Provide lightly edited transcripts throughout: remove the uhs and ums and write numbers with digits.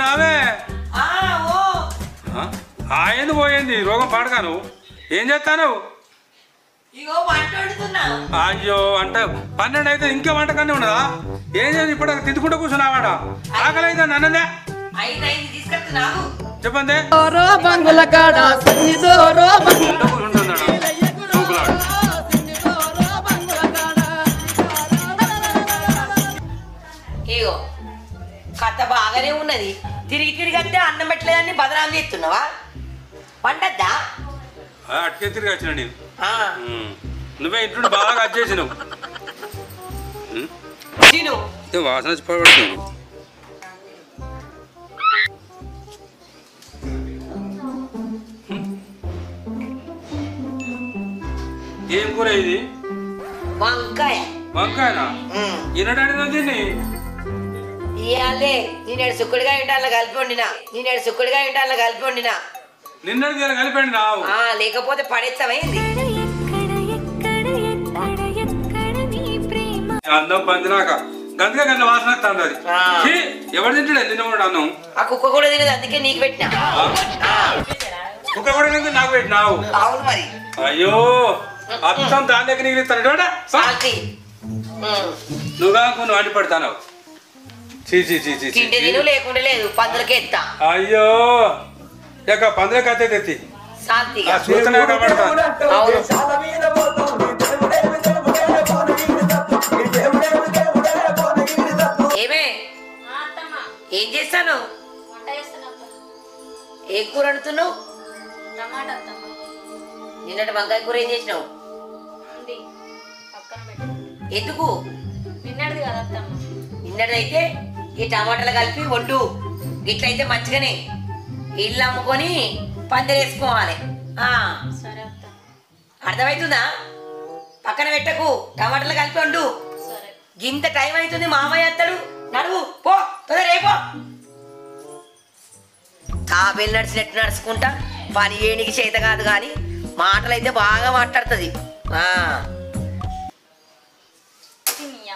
బాగున్నావే ఆయంది పోయింది రోగం పాడగాను ఏం చేస్తాను అయ్యో అంట 12 అయితే ఇంకా వంటకన్నా ఉన్నదా ఏం చేసి ఇప్పుడు తిట్టుకుంటూ కూర్చున్నావాడ ఆకలి అయితే నన్నదే చెప్పండి కథ బాగానే ఉన్నది తిరిగి తిరిగి అంటే అన్నం పెట్టలేదని బదనాలు చేస్తున్నావా వంటద్దా అట్కే తిరిగి వచ్చిన నేను నువ్వే ఇంట్లో బాగా అచ్చేసినావు వాసన పడుతుంది ఏం కూర ఇది వంకాయ వంకాయనా ఈనాడు దీన్ని ఇయాలే నేనేడు సుక్కుడిగా ఇంటాల కలిపి వండినా నిన్నటికి కలిపండి నావు లేకపోతే పడేస్తామైంది అందం పందినాక గంతగా గంట వాసన వస్తుంది అది ఎవరు తింటాడు నిన్న అన్నం ఆ కుక్క కూడా తినదు అందుకే నీకు పెట్టినా కుక్క కూడా తింటే నాకు పెట్టినావు అవును మరి అయ్యో అర్థం దాని దగ్గర నీకు ఇస్తాను నువ్వు కాకుండా వండి పడతాను తింటే తిను లేకుండా లేదు పందులకే ఎత్తా అయ్యో ఇక పందులకి అత్తే తెత్తి చూస్తూనే కనబడతాను ఏమే ఏం చేస్తాను ఏం కూర వండుతున్నావు నిన్నటి వంకాయ కూర ఏం చేసినావు ఎందుకు నిన్నటిదైతే ఈ టమాటాలు కలిపి వండు ఇట్లయితే మంచిగానే ఇల్లు అమ్ముకొని పందిరేసుకోవాలి అర్థమవుతుందా పక్కన పెట్టకు టమాటాలు కలిపి వండు ఇంత టైం అవుతుంది మామయ్య అత్తడు నడువు పో రేపో తాబేలు నడిచినట్టు నడుచుకుంటా పని ఏనికి చేత కాదు కానీ మాటలైతే బాగా మాట్లాడుతుంది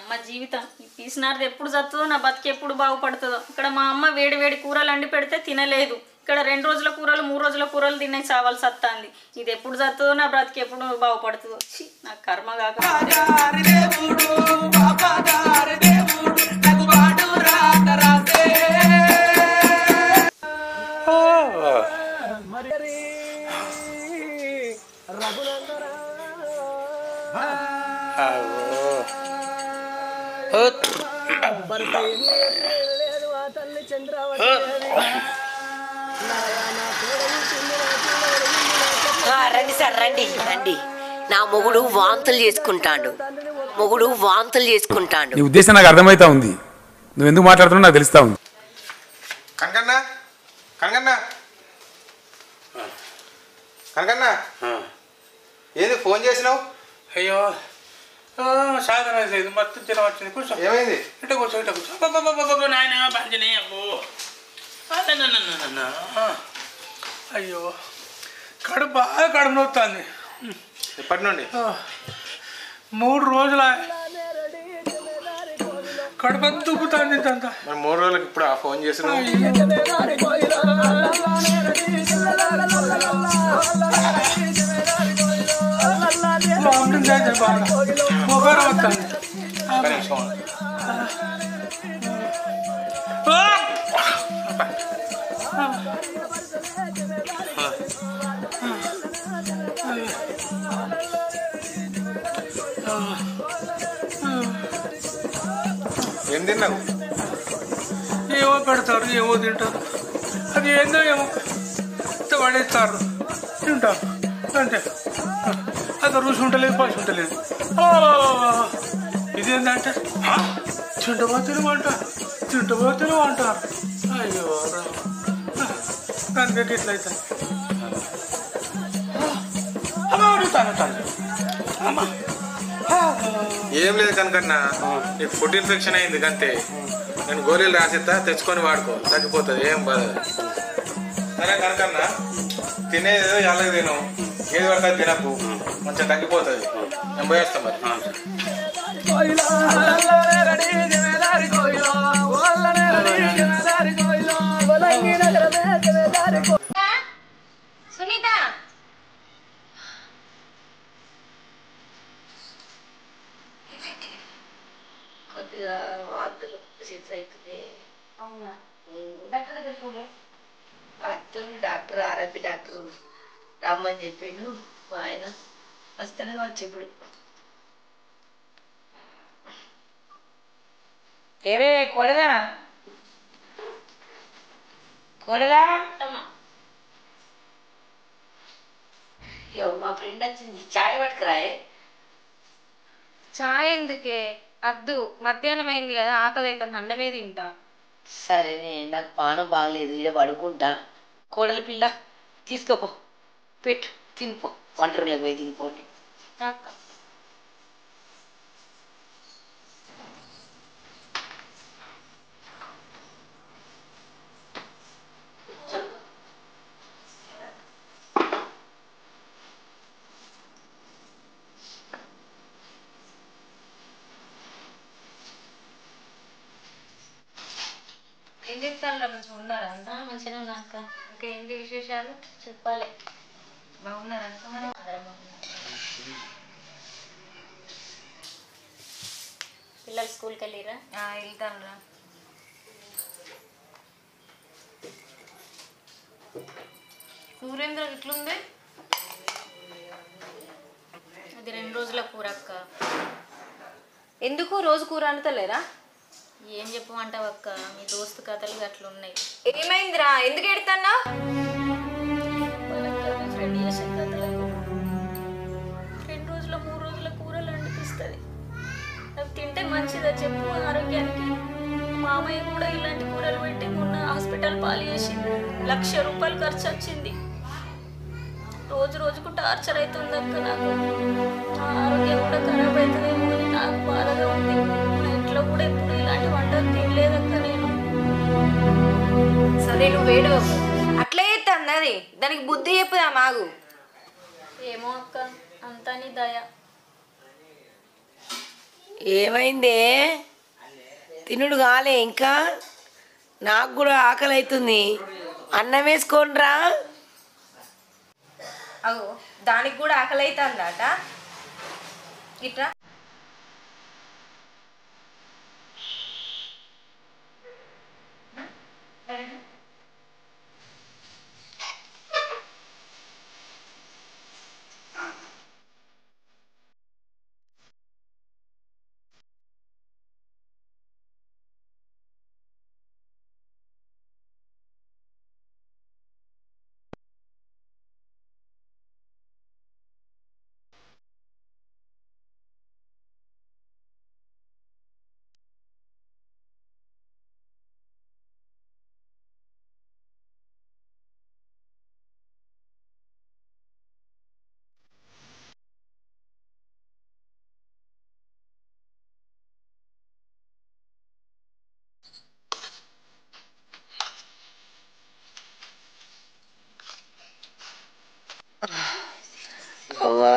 అమ్మ జీవితం ఈ పీసినారది ఎప్పుడు చస్తుందో నా బతికి ఎప్పుడు బాగుపడుతుందో ఇక్కడ మా అమ్మ వేడి వేడి కూరలు అండి పెడితే తినలేదు ఇక్కడ 2 రోజుల కూరలు 3 రోజుల కూరలు తినే చావాల్సి వస్తుంది ఇది ఎప్పుడు చస్తుందో నా బ్రతికి ఎప్పుడు బాగుపడుతుందో నా కర్మ కాక రండి సార్ రండి రండి నా మొగుడు వాంతులు చేసుకుంటాడు నీ ఉద్దేశం నాకు అర్థమైతా ఉంది నువ్వు ఎందుకు మాట్లాడుతున్నావు నాకు తెలుస్తా ఉంది కనకన్నా ఏది ఫోన్ చేసినావు అయ్యో సాధన లేదు మొత్తం తినవచ్చింది కూర్చో ఏమైంది ఇట్లా కూర్చో నాయన బాంజనే అబ్బో అయ్యో కడుపు బాగా కడుపు నొస్తుంది ఎప్పటి నుండి 3 రోజుల కడుపు అంతా తుప్పుతుంది ఇంతంతా 3 రోజులకి ఇప్పుడు ఆ ఫోన్ చేసినావు మొబైల్ వస్తుంది ఏం తిన్నావు ఏమో పెడతారు ఏమో తింటారు అది ఏందో ఏమో పడేస్తారు తింటారు అంతే అది రుచి ఉండలేదు పసి ఉండలేదు ఇదేంటంటే తింటబోతులు అంటారు అయ్యో దానికి ఇట్లయితే ఏం లేదు కనుకన్నా నీకు ఫుడ్ ఇన్ఫెక్షన్ అయింది అంతే నేను గోళీలు రాసిస్తా తెచ్చుకొని వాడుకో తగ్గిపోతుంది ఏం బాధ సరే కనుకన్నా తినేదో ఎలాగ తిను ఏది పడుతుంది తినకు మంచిగా తగ్గిపోతుంది నేను పోయేస్తాను మరి చేతులు అవుతుంది. అవునా? డాక్టర్ దగ్గర చూడే అతను డాక్టర్ ఆర్ఎంపీ డాక్టర్ రమ్మని చెప్పిండు మా ఆయన. వస్తేనే వచ్చి ఇప్పుడు ఏమే కొడరా కొడరా మా ఫ్రెండ్ వచ్చింది. చాయ్ పట్టుకురాయే. చాయ్ ఎందుకే? అద్దు, మధ్యాహ్నం అయింది కదా, ఆకలి అవుతుంది, అన్నమే తింటా. సరే నాకు పానం బాగలేదు, ఇలా పడుకుంటా. కోడలి పిల్ల తీసుకోపో, పెట్టు తినిపో, వంట రూమ్లోకి పోయి తినిపోండి. ఏం చెప్తాను, మంచిగా ఉన్నారా? మంచిగా ఉన్నా అక్క. ఇంకా ఏంటి విశేషాలు? చెప్పాలి. బాగున్నారా? పిల్లలు స్కూల్కి వెళ్ళిరా? వెళ్తాను రా. సూర్యేంద్ర ఇట్లుంది. అది 2 రోజుల కూర అక్క. ఎందుకు రోజు కూర వండుతలేరా? ఏం చెప్పమంటావు అక్క, మీ దోస్తు కథలు అట్లున్నాయి. ఏమైందిరా, ఎందుకు ఎడతాన్నా? వాళ్ళక్క మీ ఫ్రెండ్ చేసే కథలకు 2 రోజుల 3 రోజుల కూరలు వండిపిస్తుంది. అవి తింటే మంచిదా చెప్పు ఆరోగ్యానికి? మామయ్య కూడా ఇలాంటి కూరలు పెట్టి మొన్న హాస్పిటల్ పాలు చేసింది. 1,00,000 రూపాయలు ఖర్చు వచ్చింది. రోజు రోజుకు టార్చర్ అవుతుంది అక్క. నాకు నా ఆరోగ్యం కూడా ఖరాబ్ అవుతుందేమో అని నాకు బాధగా ఉంది. మా ఇంట్లో కూడా ఎప్పుడు ఇలాంటి వంటలు తినలేదక్క నేను. సరే నువ్వు వేడు అట్లే అన్నది, దానికి బుద్ధి చెప్పుదా మాగు. ఏమో అక్క, అంతా నీ దయ. ఏమైందే? తినుడు కాలే ఇంకా? నాకు కూడా ఆకలి అవుతుంది, అన్నం వేసుకోనరా. అగో దానికి కూడా ఆకలి అవుతుందట. ఇట్లా అవ్వా,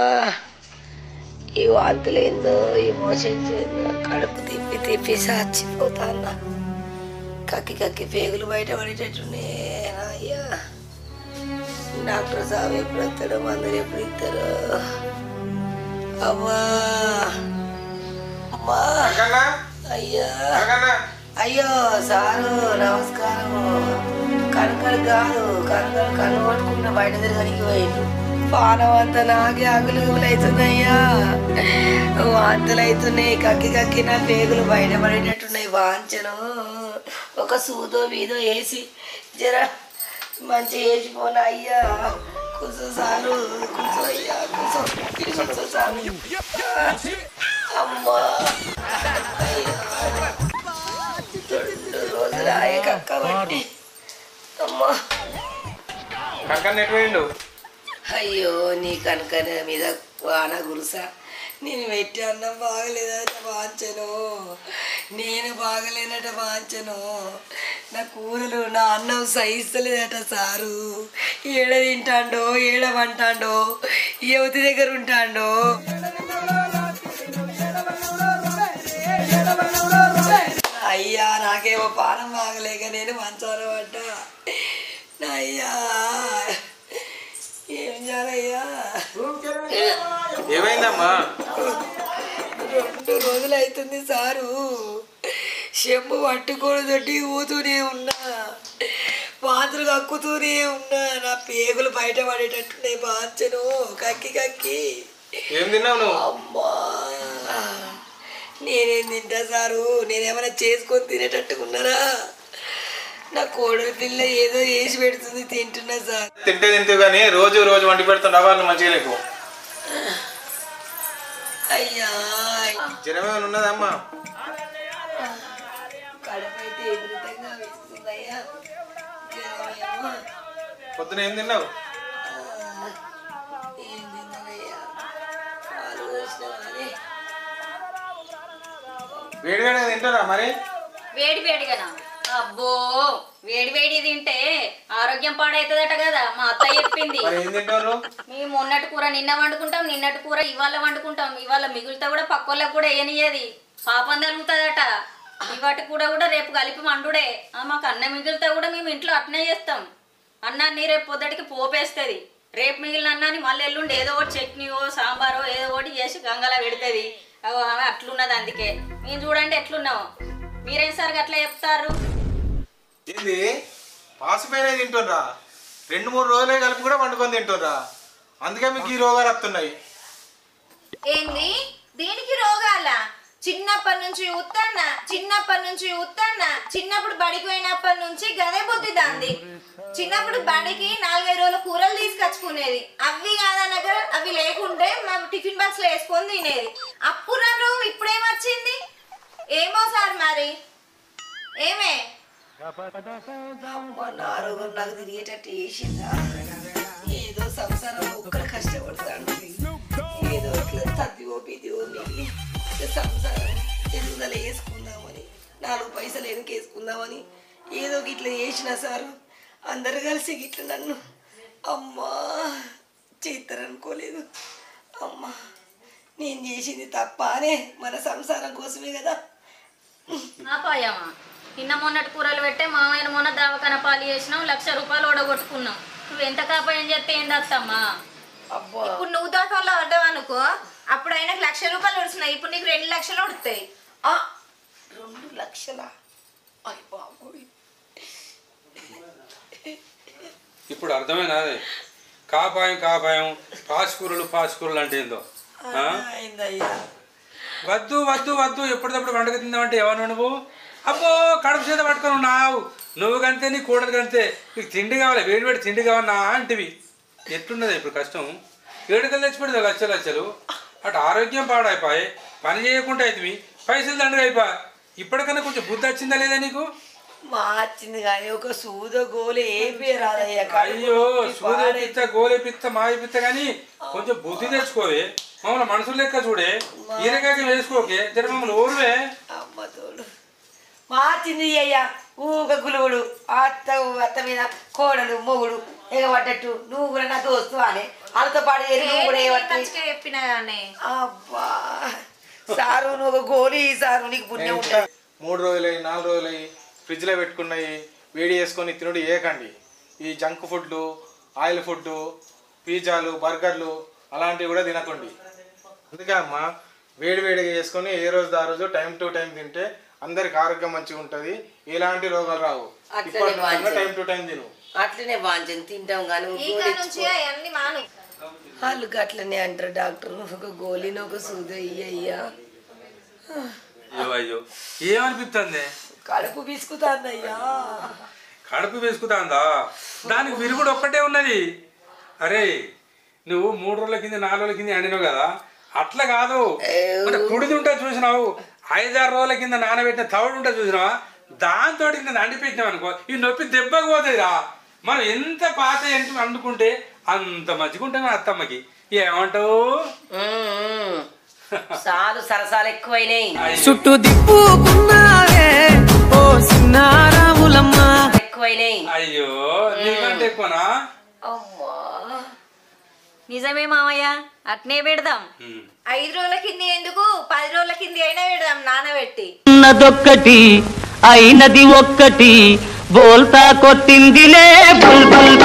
ఈ వాంతులు ఏందో, ఈ మోషన్స్ ఏందో, కడుపు తిప్పి తిప్పి చచ్చిపోతా అన్న. కక్కి కక్కి పేగులు బయట పడేటట్టునే. అయ్యా, డాక్టర్ సాబ్ ఎప్పుడు వస్తాడో, మందులు ఎప్పుడు ఇస్తారో. అవ్వా అమ్మా, అయ్యా అయ్యో సారు నమస్కారము. కనుకలు కాదు, కన్ను పట్టుకున్న బయట తిరగడానికి పోయిండు. పానం అంతా నాకే అగులుగులు అవుతున్నాయ్యా, వాంతులు అవుతున్నాయి. కక్కి కక్కి నా పేగులు బయటపడేటట్టున్నాయి. వాంచను ఒక సూదో వీదో వేసి జర మంచిగా వేసిపోనా అయ్యా. కూర్చో సారు, కూర్చో అయ్యా, కూర్చో సారు. అమ్మా, 2 రోజులు ఆయే కక్క పట్టి. అమ్మా, అయ్యో నీ కనుక మీద వాన గురుసా. నేను పెట్టి అన్నం బాగలేదట వాంచను, నేను బాగలేనట వాంచను. నా కూరలు నా అన్నం సహిస్తలేదట సారు. ఏడ తింటాండో, ఏడ వంటాండో, యువతి దగ్గర ఉంటాండో. అయ్యా నాకేమో పానం బాగలేక నేను మంచాన పడ్డా. అయ్యా ఏం చేయాలయ్యా? ఏమైందమ్మా? 2 రోజులు అవుతుంది సారు. చెంబు పట్టుకోని ఊతూనే ఉన్నా, వాంతులు కక్కుతూనే ఉన్నా. నా పేగులు బయట పడేటట్టున్నాయి బాంచను కక్కి కక్కి. ఏం తిన్నావు నువ్వు? అమ్మా నేనేం తింటా సారు, నేనేమైనా చేసుకొని తినేటట్టుకున్నారా? నా కోడలి పిల్ల ఏదో వేసి పెడుతుంది తింటున్నా సార్. తింటే తింటే కానీ రోజు రోజు వండి పెడుతున్నా వాళ్ళు మంచిగా లేకు. అయ్యా జ్వరం ఏమైనా ఉన్నదమ్మా? కడుపైతే విపరీతంగా వేస్తుందయ్యా. పొద్దున ఏం తిన్నావు? ఏం తిన్నానయ్యా, పాలు పోసినా కానీ. వేడి వేడిగా తింటారా మరి? వేడి వేడిగానా? అబ్బో వేడి వేడి తింటే ఆరోగ్యం పాడైతుందట కదా, మా అత్తయ్య చెప్పింది. మరి ఏం తింటారు? మేము మొన్నటి కూర నిన్న వండుకుంటాం, నిన్నటి కూర ఇవాళ వండుకుంటాం. ఇవాళ మిగులుతా కూడా పక్కోళ్ళకి కూడా వేయనియ్యేది, పాపం తగులుతుందట. ఇవాటి కూడా రేపు కలిపి వండుడే. మాకు అన్నం మిగిలితే కూడా మేము ఇంట్లో అట్నే చేస్తాం. అన్నాన్ని రేపు పొద్దుటికి పోపేస్తుంది. రేపు మిగిలిన అన్నాన్ని మళ్ళీ ఎల్లుండి ఏదో ఒకటి చట్నీయో సాంబారో ఏదో ఒకటి చేసి గంగలా పెడుతుంది. అట్లున్నది. అందుకే మేము చూడండి ఎట్లున్నాము. మీరేం సార్ అట్లా చెప్తారు? ఏంది పాసిపోయినా తింటుర్రా? 2-3 రోజులే కలిపి కూడా వండుకొని తింటుర్రా, అందుకే మీకు ఈ రోగాలు వస్తున్నాయి. ఏంది దీనికి రోగాల? చిన్నప్పటి నుంచి ఉత్తన్న చిన్నప్పుడు బడికి పోయినప్పటి నుంచి గదే బుద్ధి దాంది. చిన్నప్పుడు బడికి 4-5 రోజుల కూరలు తీసుకొచ్చుకునేది. అవి కాదనగా అవి లేకుంటే మా టిఫిన్ బాక్స్ లో వేసుకొని తినేది. అప్పుడు ఇప్పుడేమొచ్చింది ఏమో సార్. మరి ఏమే ఆరోగ్యం నాకు తిరిగేటట్టు చేసిందా? ఏదో సంసారం ఒక్కరు కష్టపడతాడు, ఏదో ఇట్లా తద్దివో పిదివో మిగిలి సంసారం ఎదుగుదల వేసుకుందామని, 4 పైసలు వెనకేసుకుందామని ఏదో ఇట్లా చేసినా సారు. అందరు కలిసి ఇట్లా నన్ను అమ్మా చేస్తారనుకోలేదు. అమ్మా నేను చేసింది తప్ప అనే, మన సంసారం కోసమే కదా. ఆపాయమ్మా, నిన్న మొన్నటి కూరలు పెట్టే మామయ్య మొన్న దవాఖాన పాలు చేసినాం, 1,00,000 రూపాయలు ఓడగొట్టుకున్నాం. నువ్వు ఎంత కాపాయం చేస్తే ఏంది అత్తమ్మా? ఇప్పుడు నువ్వు దోకంలో పడ్డావు అనుకో, అప్పుడు ఆయనకు 1,00,000 రూపాయలు వస్తున్నాయి. ఇప్పుడు నీకు 2 లక్షలు వస్తాయి. 2 లక్షలా? అయ్య బాబోయ్. ఇప్పుడు అర్థమైనా కాపాయం పాచికూరలు అంటే ఏందో? అయిందయ్యా. వద్దు వద్దు వద్దు, ఎప్పటికప్పుడు వంటకు తిందామంటే ఎవరు నువ్వు? అబ్బో కడుపు చేత పట్టుకొని ఉన్నావు. నువ్వు కంతే, నీ కూడలు కంతే. నీకు తిండి కావాలి, వేడి వేడి తిండి కావాలన్నా అంటివి. ఎట్లున్నది ఇప్పుడు కష్టం? ఏడుకలు తెచ్చిపెడతా లక్షలు. అటు ఆరోగ్యం పాడైపోయి, పని చేయకుండా అవుతుంది, పైసలు దండగా అయిపోయి. ఇప్పటికన్నా కొంచెం బుద్ధి వచ్చిందా లేదా నీకు? మార్చింది కానీ ఒక సూద గోలు ఏపీ రాదయ్యా. అయ్యో సూదే పిత్త గోలే పిత్త మాయ పిత్త కానీ కొంచెం బుద్ధి తెచ్చుకోవే. మమ్మల్ని మనుషులు లెక్క చూడే, ఈరకాకి వేసుకోకే, జర మమ్మల్ని ఓరువే. అమ్మ తోడు మార్చింది అయ్యా. ఊగ గులువుడు అత్త మీద కోడలు మొగుడు ఎగబడ్డట్టు. నువ్వు కూడా నా దోస్తు అని వాళ్ళతో పాటు చెప్పినా కానీ అబ్బా సారు నువ్వు ఒక గోలి సారు, నీకు పుణ్యం ఉంటుంది. 3 రోజులై 4 రోజులై ఫ్రిడ్జ్లో పెట్టుకున్నాయి వేడి చేసుకొని తినుడు ఏకండి. ఈ జంక్ ఫుడ్లు, ఆయిల్ ఫుడ్, పిజ్జాలు, బర్గర్లు అలాంటివి కూడా తినకండి. అందుకే అమ్మ వేడిగా చేసుకొని ఏ రోజు ఆ రోజు టైం టు టైం తింటే అందరికి ఆరోగ్యం మంచిగా ఉంటుంది, ఎలాంటి రోగాలు రావు. టైం టు టైం తిను. అట్లనే వాంచని తింటాం కానీ అన్ని మాను. వాళ్ళు అట్లనే అంటారు డాక్టర్. ఒక గోళీని ఒక సూద అయ్యా. అయ్యో ఏమనిపిస్తుంది? కడుపు పిసుకుతాందయ్యా. కడుపు వేసుకుతాందా? దానికి విరుగుడు ఒక్కటే ఉన్నది. అరే నువ్వు 3 రోజుల కింద 4 రోజుల కింద అండినావు కదా, అట్లా కాదు. అంటే కుడిది ఉంటుంది చూసినావు, 5-6 రోజుల కింద నానబెట్టిన తవుడు ఉంటుంది చూసినావా, దాంతో కింద అండిపెట్టినావు అనుకో, ఈ నొప్పి దెబ్బకు పోతుందిరా. మనం ఎంత పాత ఎంత వండుకుంటే అంత మంచిగా ఉంటుంది మన అత్తమ్మకి. ఏమంటావు? సాలు సరసాలు ఎక్కువైనాయి. చుట్టూ దిప్పుకున్నావే ఓ సిన్నారాములమ్మ ఎక్కువైనాయి. అయ్యో నీకంటే ఎక్కువనా? అమ్మా నిజమే మామయ్య, అట్నే పెడదాం. 5 రోజుల కింది ఎందుకు, 10 రోజుల కింది అయినా పెడదాం నానబెట్టి. ఉన్నదొక్కటి అయినది ఒక్కటి బోల్తా కొట్టిందిలే బుల్బుల్